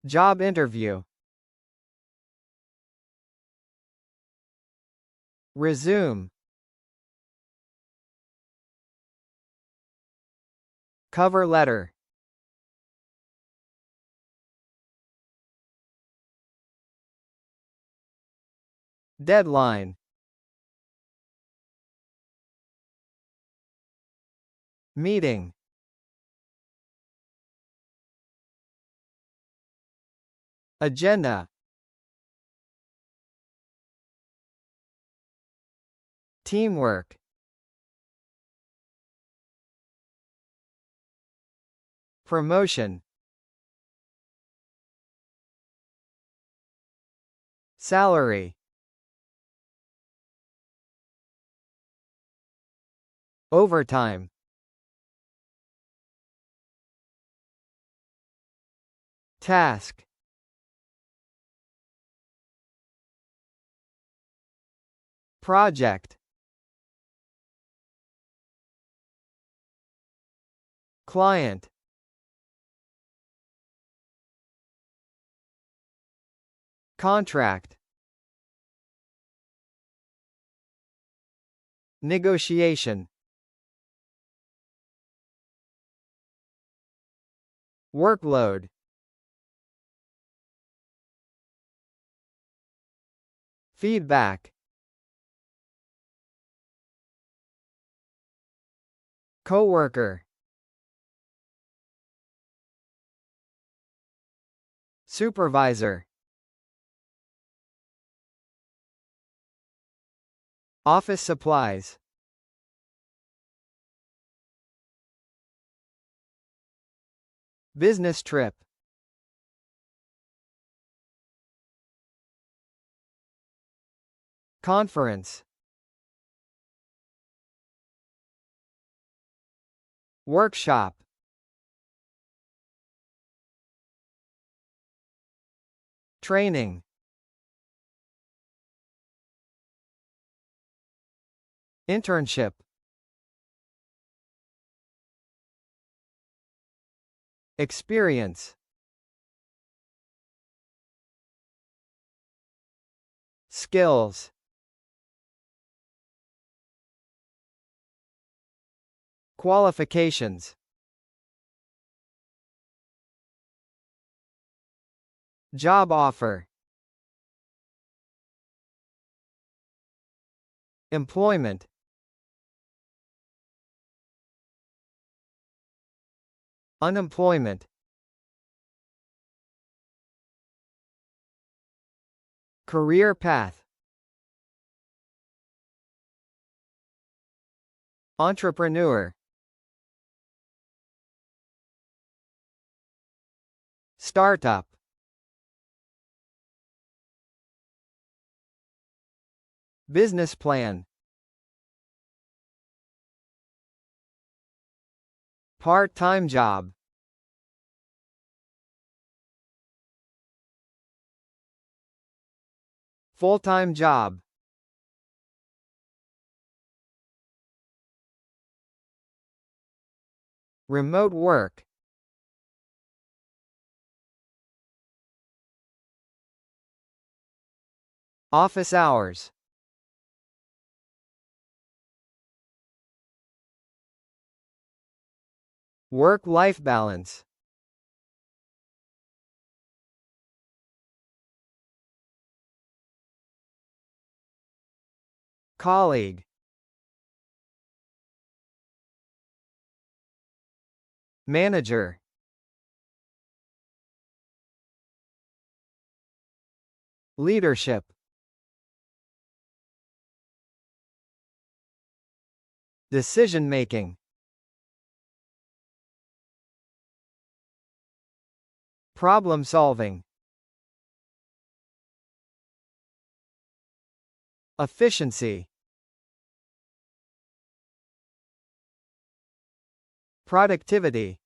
Job interview. Resume. Cover letter. Deadline. Meeting. Agenda. Teamwork. Promotion. Salary. Overtime. Task. Project. Client. Contract. Negotiation. Workload. Feedback. Coworker. Supervisor. Office supplies. Business trip. Conference. Workshop. Training. Internship. Experience. Skills. Qualifications. Job offer. Employment. Unemployment. Career path. Entrepreneur. Startup. Business plan. Part-time job. Full-time job. Remote work. Office hours. Work-life balance. Colleague. Manager. Leadership. Decision-making. Problem-solving. Efficiency. Productivity.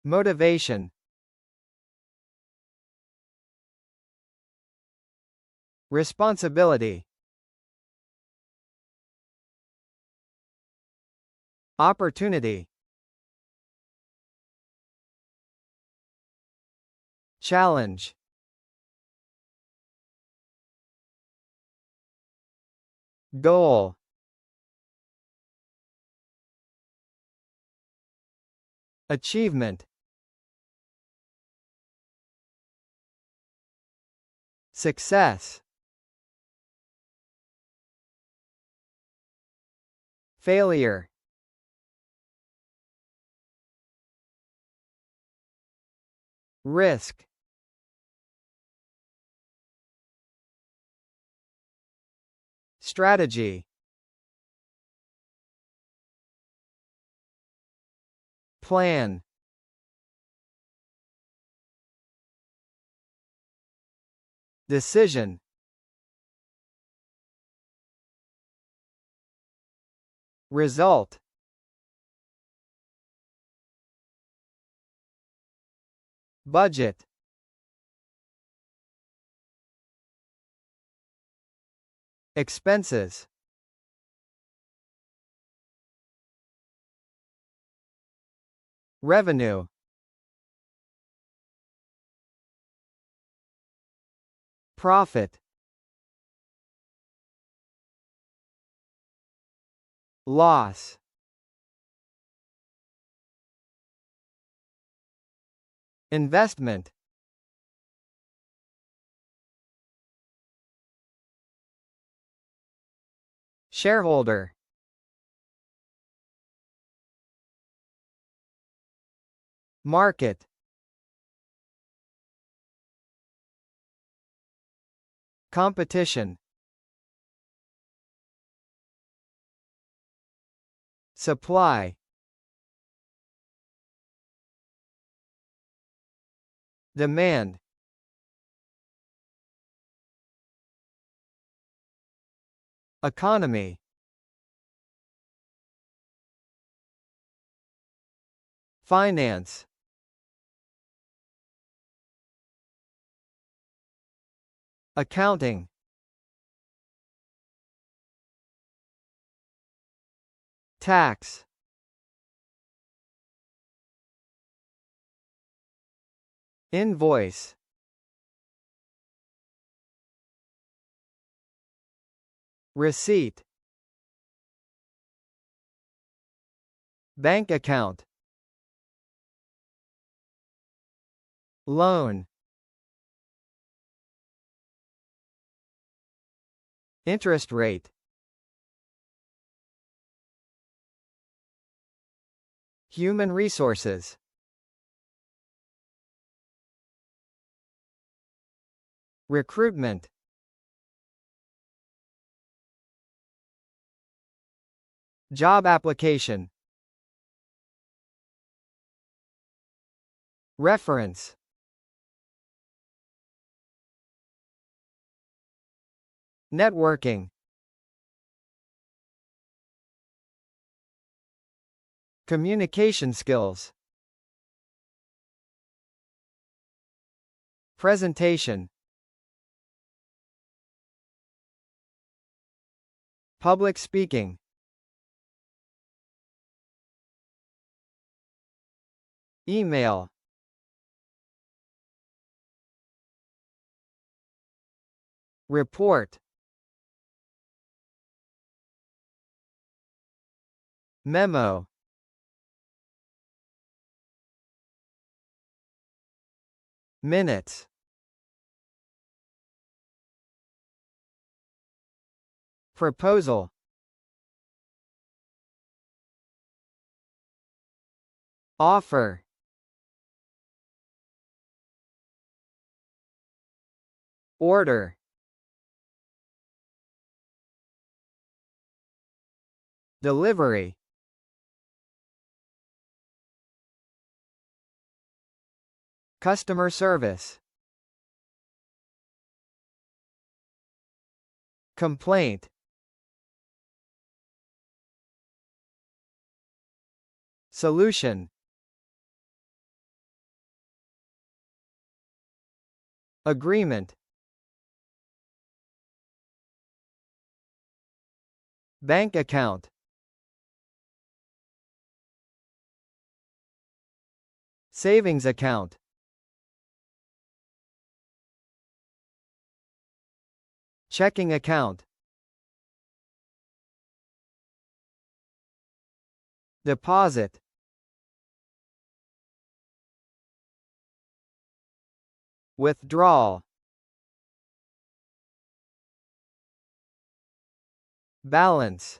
Motivation. Responsibility. Opportunity. challenge, goal, achievement, success, failure, risk, strategy, plan, decision, result, budget, expenses, revenue, profit, loss, investment, shareholder, market, competition, supply, demand, economy, finance, accounting, tax, invoice, receipt, bank account, loan, interest rate, human resources, recruitment, job application, reference, networking, communication skills, presentation, public speaking, email, report, memo, minutes, proposal, offer, order, delivery, customer service, complaint, solution, agreement, bank account, savings account, Checking account. Deposit. Withdrawal. Balance.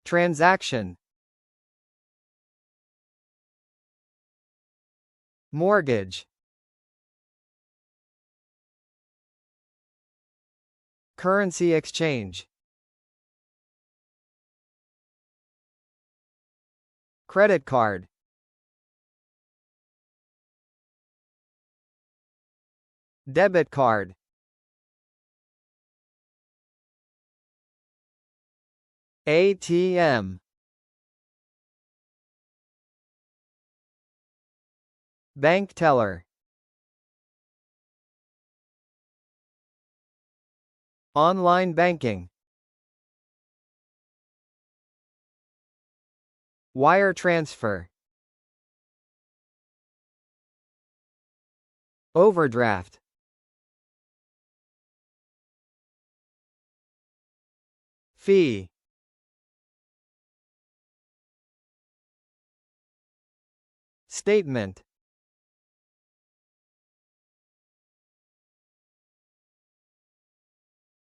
Transaction. Mortgage. Currency exchange. Credit card. Debit card. ATM. Bank teller. Online banking. Wire transfer. Overdraft. Fee. Statement.